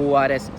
ORS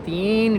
3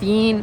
3,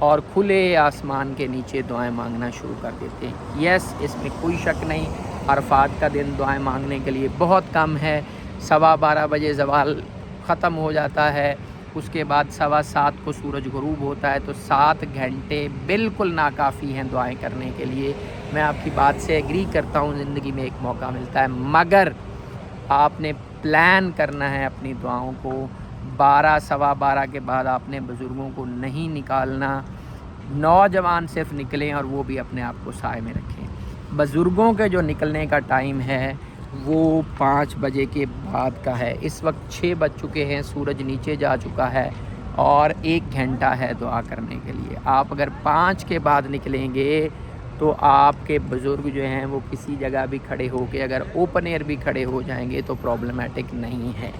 اور کھلے آسمان کے نیچے دعائیں مانگنا شروع کر دیتے ہیں۔ یس، اس میں کوئی شک نہیں، عرفات کا دن دعائیں مانگنے کے لیے بہت کم ہے۔ 12:15 بجے زوال ختم ہو جاتا ہے، اس کے بعد 7:15 کو سورج غروب ہوتا ہے، تو 7 گھنٹے بالکل ناکافی ہیں دعائیں کرنے کے لیے۔ میں آپ کی بات سے ایگری کرتا ہوں، زندگی میں ایک موقع ملتا ہے، مگر آپ نے پلان کرنا ہے اپنی دعاؤں کو۔ 12 کے بعد آپ نے بزرگوں کو نہیں نکالنا، نوجوان صرف نکلیں اور وہ بھی اپنے آپ کو سائے میں رکھیں۔ بزرگوں کے جو نکلنے کا ٹائم ہے وہ 5 بجے کے بعد کا ہے۔ اس وقت 6 بج چکے ہیں، سورج نیچے جا چکا ہے اور 1 گھنٹہ ہے دعا کرنے کے لیے۔ آپ اگر 5 کے بعد نکلیں گے تو آپ کے بزرگ جو ہیں وہ کسی جگہ بھی کھڑے ہو کے اگر اوپن ایئر بھی کھڑے ہو جائیں گے تو پرابلمیٹک نہیں ہے۔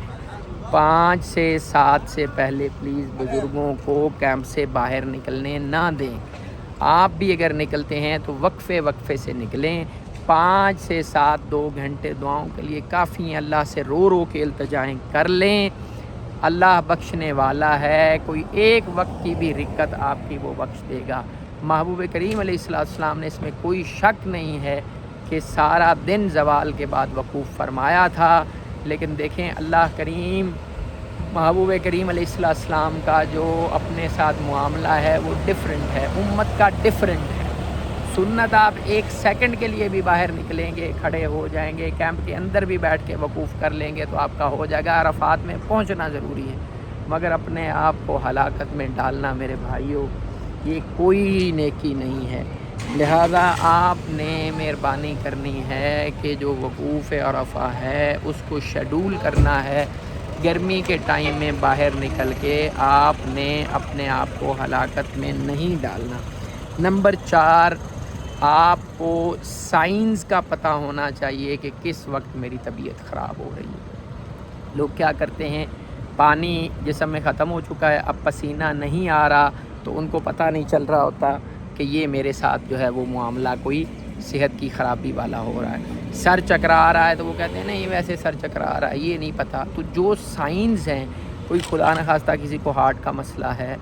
5 سے 7 سے پہلے پلیز بزرگوں کو کیمپ سے باہر نکلنے نہ دیں۔ آپ بھی اگر نکلتے ہیں تو وقفے سے نکلیں۔ 5 سے 7 2 گھنٹے دعاؤں کے لیے کافی ہیں۔ اللہ سے رو کے التجائیں کر لیں، اللہ بخشنے والا ہے، کوئی ایک وقت کی بھی رکت آپ کی وہ بخش دے گا۔ محبوب کریم علیہ السلام نے اس میں کوئی شک نہیں ہے کہ سارا دن زوال کے بعد وقوف فرمایا تھا، لیکن دیکھیں اللہ کریم، محبوب کریم علیہ السلام کا جو اپنے ساتھ معاملہ ہے وہ ڈیفرنٹ ہے، امت کا ڈیفرنٹ ہے۔ سنت آپ 1 سیکنڈ کے لیے بھی باہر نکلیں گے، کھڑے ہو جائیں گے، کیمپ کے اندر بھی بیٹھ کے وقوف کر لیں گے تو آپ کا ہو جائے گا۔ عرفات میں پہنچنا ضروری ہے، مگر اپنے آپ کو ہلاکت میں ڈالنا میرے بھائیوں یہ کوئی نیکی نہیں ہے۔ لہذا آپ نے مہربانی کرنی ہے کہ جو وقوف عرفہ ہے اس کو شیڈول کرنا ہے۔ گرمی کے ٹائم میں باہر نکل کے آپ نے اپنے آپ کو ہلاکت میں نہیں ڈالنا۔ نمبر 4، آپ کو سائنس کا پتہ ہونا چاہیے کہ کس وقت میری طبیعت خراب ہو رہی ہے۔ لوگ کیا کرتے ہیں، پانی جسم میں ختم ہو چکا ہے، اب پسینہ نہیں آ رہا تو ان کو پتہ نہیں چل رہا ہوتا کہ یہ میرے ساتھ جو ہے وہ معاملہ کوئی صحت کی خرابی والا ہو رہا ہے۔ سر چکرا آ رہا ہے تو وہ کہتے ہیں نہیں ویسے سر چکرا آ رہا ہے، یہ نہیں پتہ۔ تو جو سائنس ہیں، کوئی خدا نخواستہ کسی کو ہارٹ کا مسئلہ ہے،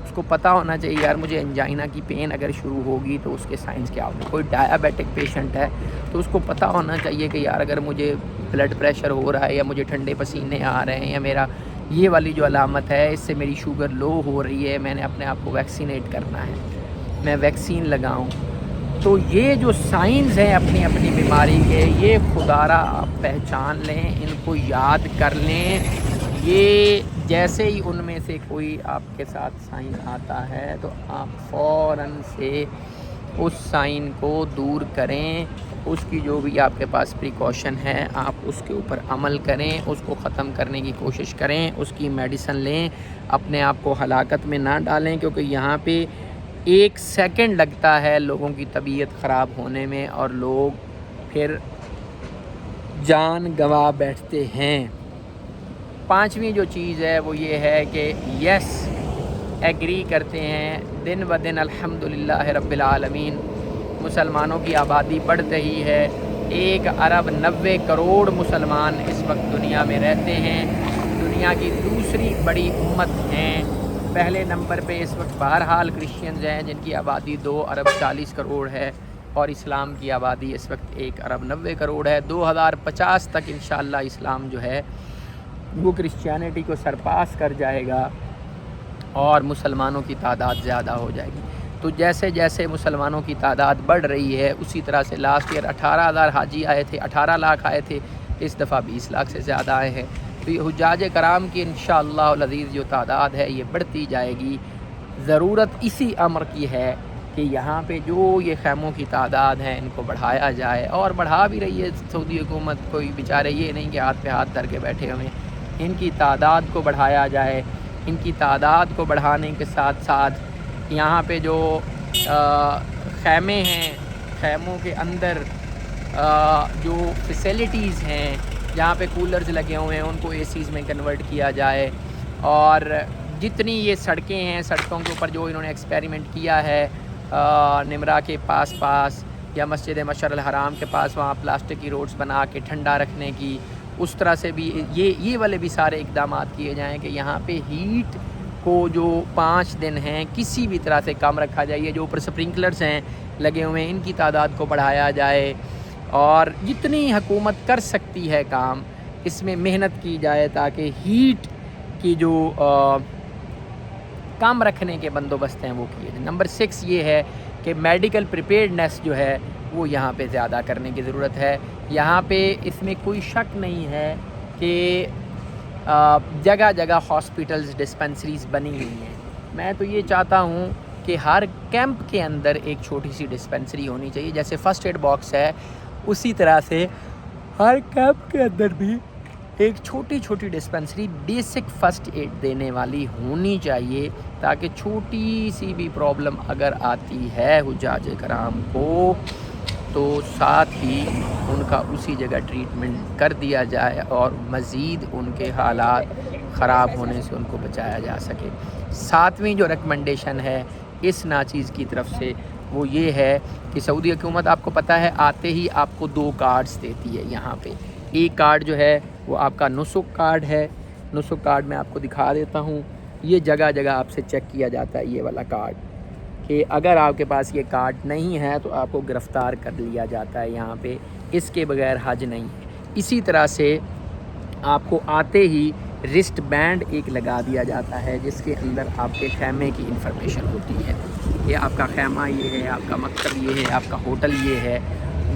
اس کو پتہ ہونا چاہیے یار مجھے انجائنا کی پین اگر شروع ہوگی تو اس کے سائنس کیا ہوگا۔ کوئی ڈائیابیٹک پیشنٹ ہے تو اس کو پتہ ہونا چاہیے کہ یار اگر مجھے بلڈ پریشر ہو رہا ہے یا مجھے ٹھنڈے پسینے آ رہے ہیں یا میرا یہ والی جو علامت ہے اس سے میری شوگر لو ہو رہی ہے، میں نے اپنے آپ کو ویکسینیٹ کرنا ہے، میں ویکسین لگاؤں۔ تو یہ جو سائنس ہیں اپنی اپنی بیماری کے، یہ خدا را آپ پہچان لیں، ان کو یاد کر لیں۔ یہ جیسے ہی ان میں سے کوئی آپ کے ساتھ سائن آتا ہے تو آپ فوراً سے اس سائن کو دور کریں، اس کی جو بھی آپ کے پاس پریکاشن ہے آپ اس کے اوپر عمل کریں، اس کو ختم کرنے کی کوشش کریں، اس کی میڈیسن لیں، اپنے آپ کو ہلاکت میں نہ ڈالیں، کیونکہ یہاں پہ 1 سیکنڈ لگتا ہے لوگوں کی طبیعت خراب ہونے میں اور لوگ پھر جان گنوا بیٹھتے ہیں۔ 5ویں جو چیز ہے وہ یہ ہے کہ یس ایگری کرتے ہیں دن بہ دن الحمدللہ رب العالمین مسلمانوں کی آبادی بڑھ رہی ہے۔ 1 ارب 90 کروڑ مسلمان اس وقت دنیا میں رہتے ہیں، دنیا کی دوسری بڑی امت ہیں۔ پہلے نمبر پہ اس وقت بہرحال کرسچنز ہیں جن کی آبادی 2 ارب 40 کروڑ ہے، اور اسلام کی آبادی اس وقت 1 ارب 90 کروڑ ہے۔ 2050 تک انشاءاللہ اسلام جو ہے وہ کرسچینٹی کو سرپاس کر جائے گا اور مسلمانوں کی تعداد زیادہ ہو جائے گی۔ تو جیسے جیسے مسلمانوں کی تعداد بڑھ رہی ہے اسی طرح سے لاسٹ ایئر 18,000 حاجی آئے تھے، 18 لاکھ آئے تھے، اس دفعہ 20 لاکھ سے زیادہ آئے ہیں۔ تو یہ حجاج کرام کی انشاءاللہ العزیز جو تعداد ہے یہ بڑھتی جائے گی۔ ضرورت اسی امر کی ہے کہ یہاں پہ جو یہ خیموں کی تعداد ہے ان کو بڑھایا جائے، اور بڑھا بھی رہی ہے سعودی حکومت، کوئی بیچارے یہ نہیں کہ ہاتھ پہ ہاتھ دھر کے بیٹھے ہوئے ہیں، ان کی تعداد کو بڑھایا جائے۔ ان کی تعداد کو بڑھانے کے ساتھ ساتھ یہاں پہ جو خیمے ہیں، خیموں کے اندر جو فیسیلیٹیز ہیں جہاں پہ کولرز لگے ہوئے ہیں ان کو اے سیز میں کنورٹ کیا جائے، اور جتنی یہ سڑکیں ہیں سڑکوں کے اوپر جو انہوں نے ایکسپیریمنٹ کیا ہے نمرا کے پاس یا مسجد مشعر الحرام کے پاس، وہاں پلاسٹک کی روڈز بنا کے ٹھنڈا رکھنے کی، اس طرح سے بھی یہ والے بھی سارے اقدامات کیے جائیں کہ یہاں پہ ہیٹ کو جو 5 دن ہیں کسی بھی طرح سے کم رکھا جائے. جو اوپر سپرنکلرز ہیں لگے ہوئے ہیں ان کی تعداد کو بڑھایا جائے, اور جتنی حکومت کر سکتی ہے کام اس میں محنت کی جائے تاکہ ہیٹ کی جو کام رکھنے کے بندوبست ہیں وہ کیے جائیں. نمبر 6 یہ ہے کہ میڈیکل پریپیئرڈنیس جو ہے وہ یہاں پہ زیادہ کرنے کی ضرورت ہے. یہاں پہ اس میں کوئی شک نہیں ہے کہ جگہ جگہ ہاسپٹلز ڈسپنسریز بنی ہوئی ہیں. میں تو یہ چاہتا ہوں کہ ہر کیمپ کے اندر ایک چھوٹی سی ڈسپنسری ہونی چاہیے. جیسے فرسٹ ایڈ باکس ہے اسی طرح سے ہر کیمپ کے اندر بھی ایک چھوٹی چھوٹی ڈسپنسری بیسک فرسٹ ایڈ دینے والی ہونی چاہیے, تاکہ چھوٹی سی بھی پرابلم اگر آتی ہے حجاج کرام کو تو ساتھ ہی ان کا اسی جگہ ٹریٹمنٹ کر دیا جائے اور مزید ان کے حالات خراب ہونے سے ان کو بچایا جا سکے. 7ویں جو ریکمنڈیشن ہے اس ناچیز کی طرف سے وہ یہ ہے کہ سعودی حکومت آپ کو پتہ ہے آتے ہی آپ کو 2 کارڈز دیتی ہے. یہاں پہ ایک کارڈ جو ہے وہ آپ کا نسک کارڈ ہے. نسک کارڈ میں آپ کو دکھا دیتا ہوں. یہ جگہ جگہ آپ سے چیک کیا جاتا ہے یہ والا کارڈ, کہ اگر آپ کے پاس یہ کارڈ نہیں ہے تو آپ کو گرفتار کر لیا جاتا ہے یہاں پہ. اس کے بغیر حج نہیں ہے. اسی طرح سے آپ کو آتے ہی رسٹ بینڈ ایک لگا دیا جاتا ہے جس کے اندر آپ کے خیمے کی انفارمیشن ہوتی ہے. یہ آپ کا خیمہ یہ ہے, آپ کا مکتب یہ ہے, آپ کا ہوٹل یہ ہے.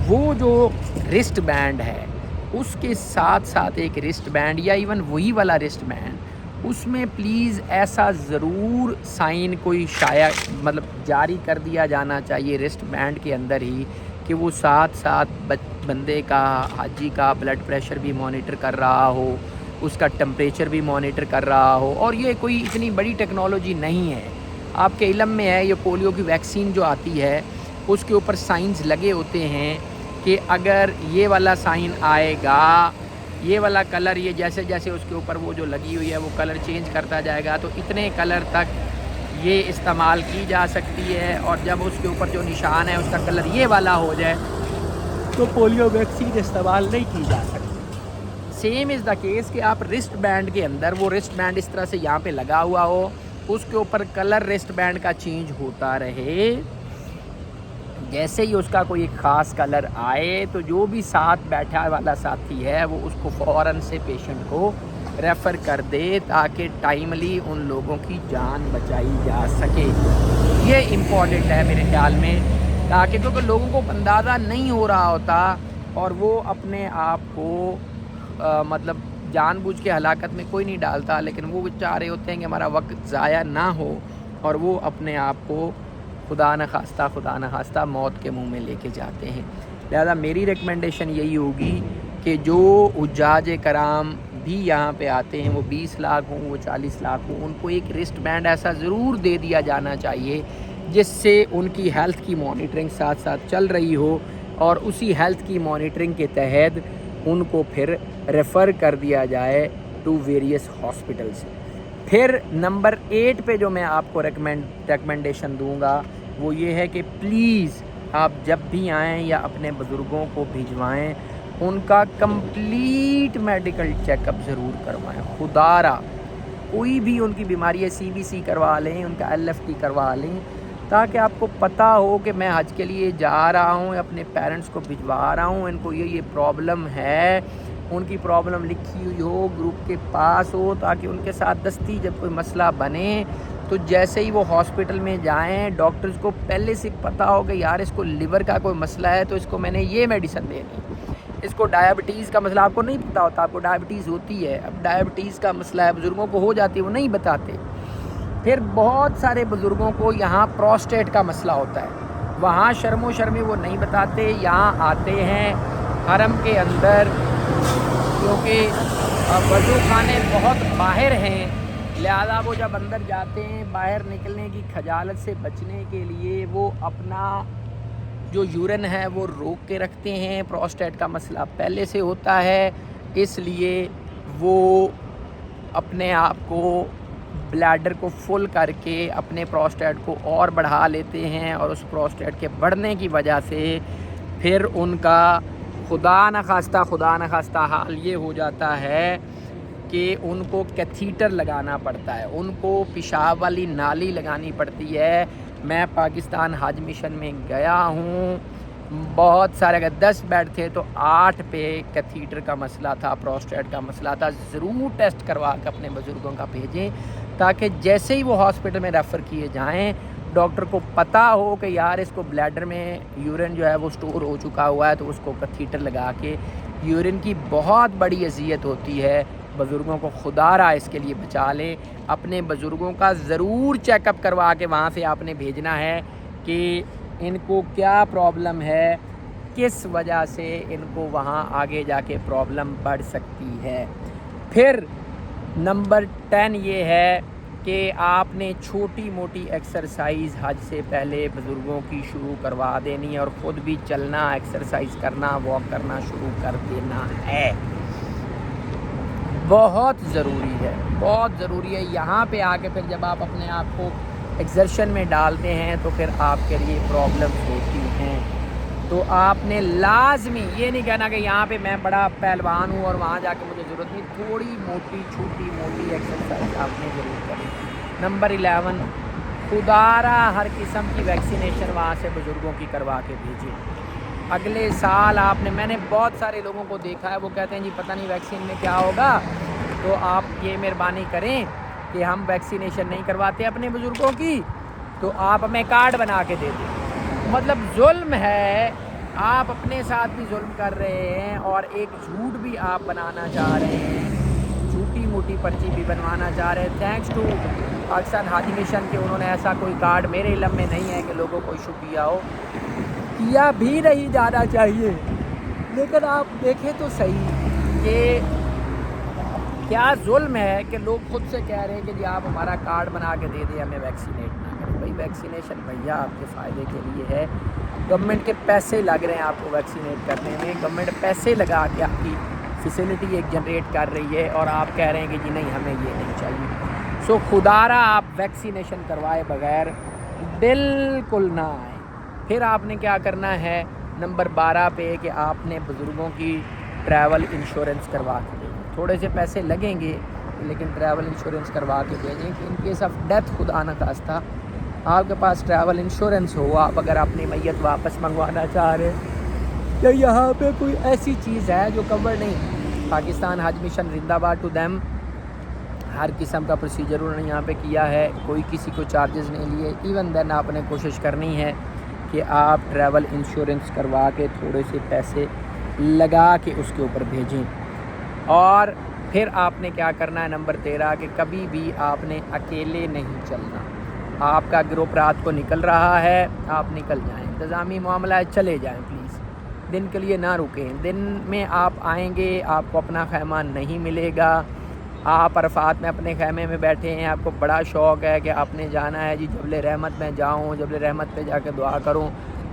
وہ جو رسٹ بینڈ ہے اس کے ساتھ ساتھ ایک رسٹ بینڈ یا ایون وہی والا رسٹ بینڈ اس میں پلیز ایسا ضرور سائن کوئی شائع مطلب جاری کر دیا جانا چاہیے رسٹ بینڈ کے اندر ہی کہ وہ ساتھ ساتھ بندے کا حاجی کا بلڈ پریشر بھی مانیٹر کر رہا ہو, اس کا ٹمپریچر بھی مانیٹر کر رہا ہو. اور یہ کوئی اتنی بڑی ٹیکنالوجی نہیں ہے. آپ کے علم میں ہے یہ پولیو کی ویکسین جو آتی ہے اس کے اوپر سائنز لگے ہوتے ہیں کہ اگر یہ والا سائن آئے گا, یہ والا کلر یہ جیسے جیسے اس کے اوپر وہ جو لگی ہوئی ہے وہ کلر چینج کرتا جائے گا تو اتنے کلر تک یہ استعمال کی جا سکتی ہے. اور جب اس کے اوپر جو نشان ہے اس کا کلر یہ والا ہو جائے تو پولیو ویکسین استعمال نہیں کی جا سکتی. سیم از دا کیس کہ آپ رسٹ بینڈ کے اندر وہ رسٹ بینڈ اس طرح سے یہاں پہ لگا ہوا ہو, اس کے اوپر کلر رسٹ بینڈ کا چینج ہوتا رہے. جیسے ہی اس کا کوئی ایک خاص کلر آئے تو جو بھی ساتھ بیٹھا والا ساتھی ہے وہ اس کو فوراً سے پیشنٹ کو ریفر کر دے تاکہ ٹائملی ان لوگوں کی جان بچائی جا سکے. یہ امپورٹنٹ ہے میرے خیال میں, تاکہ کیونکہ لوگوں کو اندازہ نہیں ہو رہا ہوتا اور وہ اپنے آپ کو مطلب جان بوجھ کے ہلاکت میں کوئی نہیں ڈالتا, لیکن وہ چاہ رہے ہوتے ہیں کہ ہمارا وقت ضائع نہ ہو اور وہ اپنے آپ کو خدا نخواستہ موت کے منہ میں لے کے جاتے ہیں. لہذا میری ریکمنڈیشن یہی ہوگی کہ جو حجاج کرام بھی یہاں پہ آتے ہیں وہ 20 لاکھ ہوں وہ 40 لاکھ ہوں, ان کو ایک رسٹ بینڈ ایسا ضرور دے دیا جانا چاہیے جس سے ان کی ہیلتھ کی مانیٹرنگ ساتھ ساتھ چل رہی ہو اور اسی ہیلتھ کی مانیٹرنگ کے تحت ان کو پھر ریفر کر دیا جائے ٹو ویریس ہاسپٹلس. پھر نمبر 8 پہ جو میں آپ کو ریکمنڈیشن دوں گا وہ یہ ہے کہ پلیز آپ جب بھی آئیں یا اپنے بزرگوں کو بھجوائیں ان کا کمپلیٹ میڈیکل چیک اپ ضرور کروائیں. خدا را کوئی بھی ان کی بیماری ہے CBC کروا لیں, ان کا LFT کروا لیں, تاکہ آپ کو پتہ ہو کہ میں حج کے لیے جا رہا ہوں, اپنے پیرنٹس کو بھجوا رہا ہوں, ان کو یہ پرابلم ہے, ان کی پرابلم لکھی ہوئی ہو, گروپ کے پاس ہو, تاکہ ان کے ساتھ دستی جب کوئی مسئلہ بنے تو جیسے ہی وہ ہاسپٹل میں جائیں ڈاکٹرز کو پہلے سے پتہ ہو کہ یار اس کو لیور کا کوئی مسئلہ ہے تو اس کو میں نے یہ میڈیسن دینی, اس کو ڈائبٹیز کا مسئلہ آپ کو نہیں پتہ ہوتا, آپ کو ڈائبٹیز ہوتی ہے, اب ڈائبٹیز کا مسئلہ ہے بزرگوں کو ہو جاتی ہے وہ نہیں بتاتے. پھر بہت سارے بزرگوں کو یہاں پروسٹیٹ کا مسئلہ ہوتا ہے, وہاں شرم و شرمی وہ نہیں بتاتے, یہاں آتے ہیں حرم کے اندر کیونکہ وضو خانے بہت باہر ہیں, لہذا وہ جب اندر جاتے ہیں باہر نکلنے کی خجالت سے بچنے کے لیے وہ اپنا جو یورین ہے وہ روک کے رکھتے ہیں. پروسٹیٹ کا مسئلہ پہلے سے ہوتا ہے اس لیے وہ اپنے آپ کو بلیڈر کو فل کر کے اپنے پروسٹیٹ کو اور بڑھا لیتے ہیں, اور اس پروسٹیٹ کے بڑھنے کی وجہ سے پھر ان کا خدا نخواستہ حال یہ ہو جاتا ہے کہ ان کو کیتھیٹر لگانا پڑتا ہے، ان کو پیشاب والی نالی لگانی پڑتی ہے۔ میں پاکستان حج مشن میں گیا ہوں، بہت سارے، اگر 10 بیڈ تھے تو 8 پہ کیتھیٹر کا مسئلہ تھا، پروسٹیٹ کا مسئلہ تھا۔ ضرور ٹیسٹ کروا کے اپنے بزرگوں کا بھیجیں، تاکہ جیسے ہی وہ ہاسپٹل میں ریفر کیے جائیں ڈاکٹر کو پتہ ہو کہ یار اس کو بلیڈر میں یورین جو ہے وہ سٹور ہو چکا ہوا ہے، تو اس کو کیتھیٹر لگا کے۔ یورین کی بہت بڑی اذیت ہوتی ہے بزرگوں کو، خدا را اس کے لیے بچا لیں۔ اپنے بزرگوں کا ضرور چیک اپ کروا کے وہاں سے آپ نے بھیجنا ہے کہ ان کو کیا پرابلم ہے، کس وجہ سے ان کو وہاں آگے جا کے پرابلم بڑھ سکتی ہے۔ پھر نمبر 10 یہ ہے کہ آپ نے چھوٹی موٹی ایکسرسائز حج سے پہلے بزرگوں کی شروع کروا دینی ہے، اور خود بھی چلنا، ایکسرسائز کرنا، واک کرنا شروع کر دینا ہے۔ بہت ضروری ہے، بہت ضروری ہے۔ یہاں پہ آ کے پھر جب آپ اپنے آپ کو ایکسرشن میں ڈالتے ہیں تو پھر آپ کے لیے پرابلمس ہوتی ہیں۔ تو آپ نے لازمی یہ نہیں کہنا کہ یہاں پہ میں بڑا پہلوان ہوں اور وہاں جا کے مجھے ضرورت نہیں، تھوڑی موٹی چھوٹی موٹی ایکسرسائز آپ نے ضرور کرنی۔ نمبر 11، خدارا ہر قسم کی ویکسینیشن وہاں سے بزرگوں کی کروا کے بھیجیں۔ اگلے سال میں نے بہت سارے لوگوں کو دیکھا ہے، وہ کہتے ہیں جی پتہ نہیں ویکسین میں کیا ہوگا، تو آپ یہ مہربانی کریں کہ ہم ویکسینیشن نہیں کرواتے اپنے بزرگوں کی، تو آپ ہمیں کارڈ بنا کے دے دیں۔ مطلب ظلم ہے، آپ اپنے ساتھ بھی ظلم کر رہے ہیں اور ایک جھوٹ بھی آپ بنانا چاہ رہے ہیں، چھوٹی موٹی پرچی بھی بنوانا چاہ رہے ہیں۔ تھینکس ٹو پاکستان حج مشن کہ انہوں نے ایسا کوئی کارڈ میرے علم میں نہیں ہے کہ لوگوں کو ایشو کیا ہو، کیا بھی نہیں جانا چاہیے۔ لیکن آپ دیکھیں تو صحیح کہ کیا ظلم ہے کہ لوگ خود سے کہہ رہے ہیں کہ جی آپ ہمارا کارڈ بنا کے دے دیں، ہمیں ویکسینیٹ نہ کریں۔ بھائی ویکسینیشن بھیا آپ کے فائدے کے لیے ہے، گورنمنٹ کے پیسے لگ رہے ہیں آپ کو ویکسینیٹ کرنے میں، گورنمنٹ پیسے لگا کے آپ کی فیسلٹی ایک جنریٹ کر رہی ہے، اور آپ کہہ رہے ہیں کہ جی نہیں ہمیں یہ نہیں چاہیے۔ سو خدارا آپ ویکسینیشن کروائے بغیر بالکل نہ آئیں۔ پھر آپ نے کیا کرنا ہے نمبر 12 پہ کہ آپ نے بزرگوں کی ٹریول انشورنس کروا کے دیں۔ تھوڑے سے پیسے لگیں گے لیکن ٹریول انشورنس کروا کے بھیجیں کہ ان کیس آف ڈیتھ خدا نہ خواستہ آپ کے پاس ٹریول انشورنس ہو۔ آپ اگر اپنی میت واپس منگوانا چاہ رہے ہیں کہ یہاں پہ کوئی ایسی چیز ہے جو کور نہیں، پاکستان حج مشن زندہ باد ٹو دیم، ہر قسم کا پروسیجر انہوں نے یہاں پہ کیا ہے، کوئی کسی کو چارجز نہیں لیے۔ ایون دین آپ نے کوشش کرنی ہے کہ آپ ٹریول انشورنس کروا کے تھوڑے سے پیسے لگا کے اس کے اوپر بھیجیں۔ اور پھر آپ نے کیا کرنا ہے نمبر 13 کہ کبھی بھی آپ نے اکیلے نہیں چلنا۔ آپ کا گروپ رات کو نکل رہا ہے، آپ نکل جائیں، انتظامی معاملہ ہے، چلے جائیں پلیز، دن کے لیے نہ رکیں۔ دن میں آپ آئیں گے آپ کو اپنا خیمہ نہیں ملے گا، آپ عرفات میں اپنے خیمے میں بیٹھے ہیں، آپ کو بڑا شوق ہے کہ آپ نے جانا ہے جی جبل رحمت میں جاؤں، جبل رحمت پہ جا کے دعا کروں،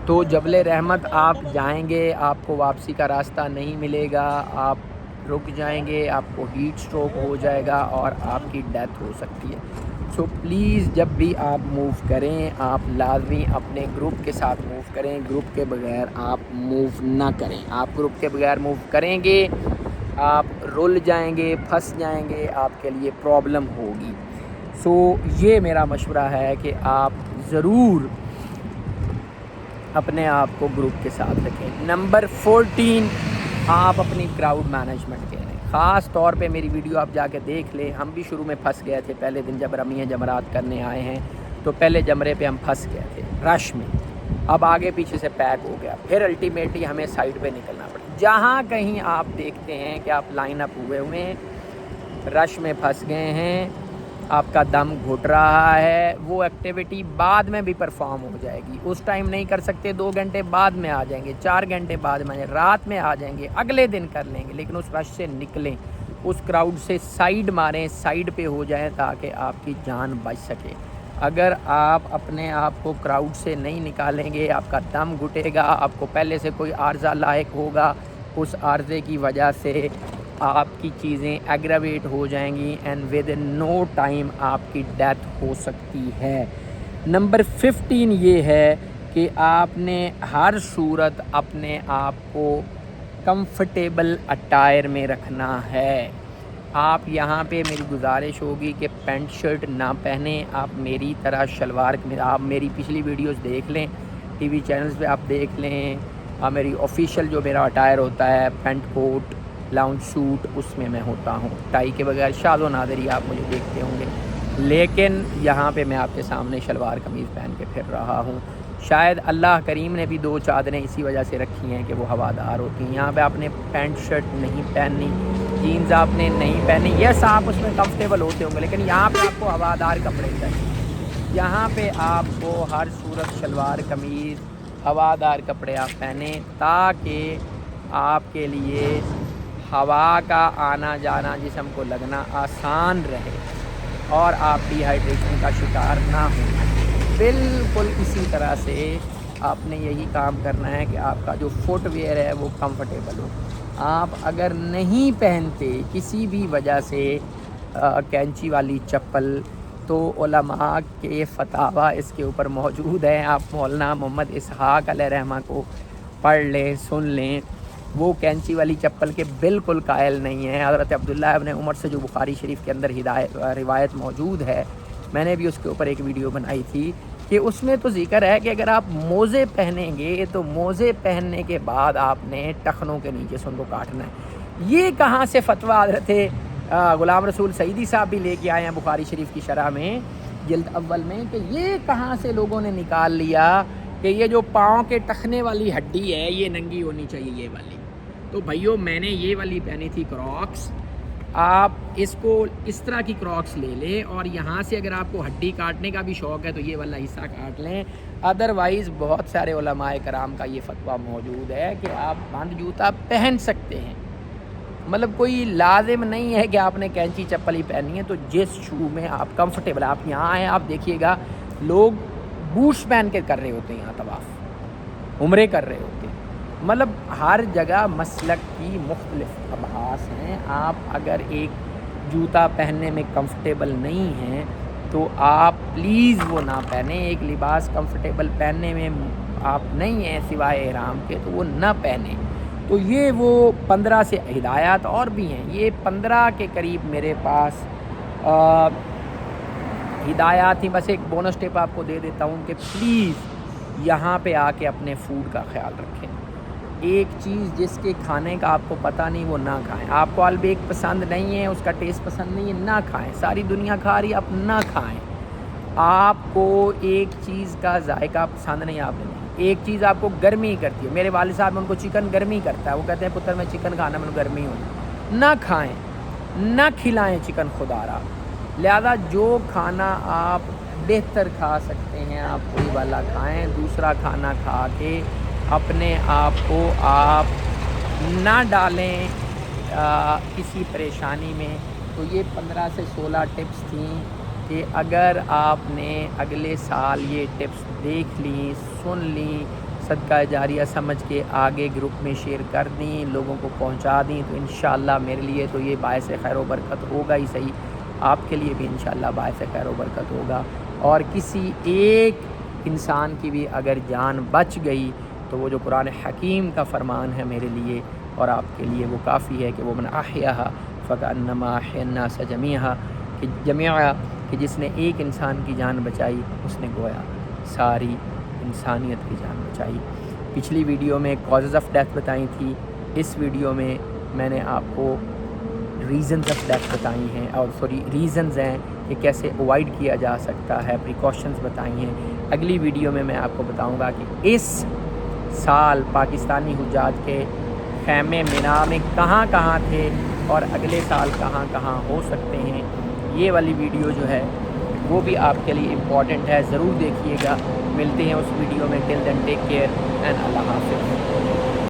تو جبل رحمت آپ جائیں گے، آپ کو واپسی کا راستہ نہیں ملے گا، آپ رک جائیں گے، آپ کو ہیٹ سٹروک ہو جائے گا اور آپ کی ڈیتھ ہو سکتی ہے۔ سو پلیز جب بھی آپ موو کریں آپ لازمی اپنے گروپ کے ساتھ موو کریں، گروپ کے بغیر آپ موو نہ کریں۔ آپ گروپ کے بغیر موو کریں گے آپ رل جائیں گے، پھنس جائیں گے، آپ کے لیے پرابلم ہوگی۔ سو یہ میرا مشورہ ہے کہ آپ ضرور اپنے آپ کو گروپ کے ساتھ رکھیں۔ نمبر 14 آپ اپنی کراؤڈ مینجمنٹ کریں۔ خاص طور پہ میری ویڈیو آپ جا کے دیکھ لیں، ہم بھی شروع میں پھنس گئے تھے، پہلے دن جب رمیہ جمرات کرنے آئے ہیں تو پہلے جمرے پہ ہم پھنس گئے تھے رش میں، اب آگے پیچھے سے پیک ہو گیا، پھر الٹیمیٹلی ہمیں سائڈ پہ نکلنا پڑا۔ جہاں کہیں آپ دیکھتے ہیں کہ آپ لائن اپ ہوئے ہوئے ہیں، رش میں پھنس گئے ہیں، آپ کا دم گھٹ رہا ہے، وہ ایکٹیویٹی بعد میں بھی پرفارم ہو جائے گی۔ اس ٹائم نہیں کر سکتے، 2 گھنٹے بعد میں آ جائیں گے، 4 گھنٹے بعد میں، رات میں آ جائیں گے، اگلے دن کر لیں گے، لیکن اس رش سے نکلیں، اس کراؤڈ سے سائڈ ماریں، سائڈ پہ ہو جائیں تاکہ آپ کی جان بچ سکے۔ اگر آپ اپنے آپ کو کراؤڈ سے نہیں نکالیں گے آپ کا دم گھٹے گا، آپ کو پہلے سے کوئی عارضہ لاحق ہوگا، اس عارضے کی وجہ سے آپ کی چیزیں ایگراویٹ ہو جائیں گی and within no time آپ کی ڈیتھ ہو سکتی ہے۔ نمبر 15 یہ ہے کہ آپ نے ہر صورت اپنے آپ کو کمفرٹیبل اٹائر میں رکھنا ہے۔ آپ یہاں پہ میری گزارش ہوگی کہ پینٹ شرٹ نہ پہنیں، آپ میری طرح شلوار آپ میری پچھلی ویڈیوز دیکھ لیں، ٹی وی چینلز پہ آپ دیکھ لیں، میری آفیشیل جو میرا اٹائر ہوتا ہے پینٹ کوٹ لاؤنج سوٹ اس میں میں ہوتا ہوں، ٹائی کے بغیر شاذ و نادر ہی آپ مجھے دیکھتے ہوں گے، لیکن یہاں پہ میں آپ کے سامنے شلوار قمیض پہن کے پھر رہا ہوں۔ شاید اللہ کریم نے بھی 2 چادریں اسی وجہ سے رکھی ہیں کہ وہ ہوادار ہوتی ہیں۔ یہاں پہ آپ نے پینٹ شرٹ نہیں پہننی، جینز آپ نے نہیں پہنی، یس آپ اس میں کمفرٹیبل ہوتے ہوں گے، لیکن یہاں پہ آپ کو ہوادار کپڑے چاہیے۔ یہاں پہ آپ کو ہر صورت شلوار قمیض ہوادار کپڑے آپ پہنیں تاکہ آپ کے لیے ہوا کا آنا جانا جسم کو لگنا آسان رہے اور آپ ڈی ہائیڈریشن کا شکار نہ ہوں۔ بالکل اسی طرح سے آپ نے یہی کام کرنا ہے کہ آپ کا جو فٹ ویئر ہے وہ کمفرٹیبل ہو۔ آپ اگر نہیں پہنتے کسی بھی وجہ سے کینچی والی چپل تو علماء کے فتاویٰ اس کے اوپر موجود ہیں، آپ مولانا محمد اسحاق علیہ رحمہ کو پڑھ لیں، سن لیں، وہ کینچی والی چپل کے بالکل قائل نہیں ہیں۔ حضرت عبداللہ ابن عمر سے جو بخاری شریف کے اندر روایت موجود ہے، میں نے بھی اس کے اوپر ایک ویڈیو بنائی تھی کہ اس میں تو ذکر ہے کہ اگر آپ موزے پہنیں گے تو موزے پہننے کے بعد آپ نے ٹخنوں کے نیچے سے ان کو کاٹنا ہے۔ یہ کہاں سے فتویٰ حضرت غلام رسول سعیدی صاحب بھی لے کے آئے ہیں بخاری شریف کی شرح میں جلد اول میں، کہ یہ کہاں سے لوگوں نے نکال لیا کہ یہ جو پاؤں کے ٹخنے والی ہڈی ہے یہ ننگی ہونی چاہیے یہ والی۔ تو بھائیو میں نے یہ والی پہنی تھی کراکس، آپ اس کو اس طرح کی کراکس لے لیں اور یہاں سے اگر آپ کو ہڈی کاٹنے کا بھی شوق ہے تو یہ والا حصہ کاٹ لیں، ادروائز بہت سارے علماء کرام کا یہ فتویٰ موجود ہے کہ آپ بند جوتا پہن سکتے ہیں، مطلب کوئی لازم نہیں ہے کہ آپ نے کینچی چپل ہی پہنی ہے۔ تو جس شو میں آپ کمفرٹیبل، آپ یہاں آئیں آپ دیکھیے گا لوگ بوٹس پہن کے کر رہے ہوتے ہیں یہاں طواف، عمرے کر رہے ہوتے ہیں، مطلب ہر جگہ مسلک کی مختلف ابحاث ہیں۔ آپ اگر ایک جوتا پہننے میں کمفرٹیبل نہیں ہیں تو آپ پلیز وہ نہ پہنیں۔ ایک لباس کمفرٹیبل پہننے میں آپ نہیں ہیں سوائے احرام کے تو وہ نہ پہنیں۔ تو یہ وہ 15 سے ہدایات اور بھی ہیں، یہ 15 کے قریب میرے پاس ہدایات ہی، بس ایک بونس ٹپ آپ کو دے دیتا ہوں کہ پلیز یہاں پہ آ کے اپنے فوڈ کا خیال رکھیں۔ ایک چیز جس کے کھانے کا آپ کو پتہ نہیں وہ نہ کھائیں، آپ کو البیک پسند نہیں ہے، اس کا ٹیسٹ پسند نہیں ہے، نہ کھائیں، ساری دنیا کھا رہی ہے آپ نہ کھائیں۔ آپ کو ایک چیز کا ذائقہ پسند نہیں، آپ نے ایک چیز آپ کو گرمی کرتی ہے، میرے والد صاحب ان کو چکن گرمی کرتا ہے، وہ کہتے ہیں پتر میں چکن کھانا میں گرمی ہوں، نہ کھائیں، نہ کھلائیں چکن خدا را۔ لہذا جو کھانا آپ بہتر کھا سکتے ہیں آپ وہی والا کھائیں، دوسرا کھانا کھا کے اپنے آپ کو آپ نہ ڈالیں کسی پریشانی میں۔ تو یہ 15 سے 16 ٹپس تھیں کہ اگر آپ نے اگلے سال یہ ٹپس دیکھ لیں، سن لیں، صدقہ جاریہ سمجھ کے آگے گروپ میں شیئر کر دیں، لوگوں کو پہنچا دیں، تو انشاءاللہ میرے لیے تو یہ باعث خیر و برکت ہوگا ہی صحیح، آپ کے لیے بھی انشاءاللہ باعث خیر و برکت ہوگا، اور کسی ایک انسان کی بھی اگر جان بچ گئی تو وہ جو قرآن حکیم کا فرمان ہے میرے لیے اور آپ کے لیے وہ کافی ہے کہ وہ من احیاھا فکأنما احیا الناس جمیعا، کہ جس نے ایک انسان کی جان بچائی اس نے گویا ساری انسانیت کی جان بچائی۔ پچھلی ویڈیو میں کازز آف ڈیتھ بتائی تھی، اس ویڈیو میں نے آپ کو ریزنز آف ڈیتھ بتائی ہیں، اور ریزنز ہیں کہ کیسے اوائڈ کیا جا سکتا ہے، پریکاشنز بتائی ہیں۔ اگلی ویڈیو میں آپ کو بتاؤں گا کہ اس سال پاکستانی حجاج کے خیمے مینا میں کہاں کہاں تھے اور اگلے سال کہاں کہاں ہو سکتے ہیں۔ یہ والی ویڈیو جو ہے وہ بھی آپ کے لیے امپورٹنٹ ہے، ضرور دیکھیے گا۔ ملتے ہیں اس ویڈیو میں، ٹل دین ٹیک کیئر اینڈ اللہ حافظ۔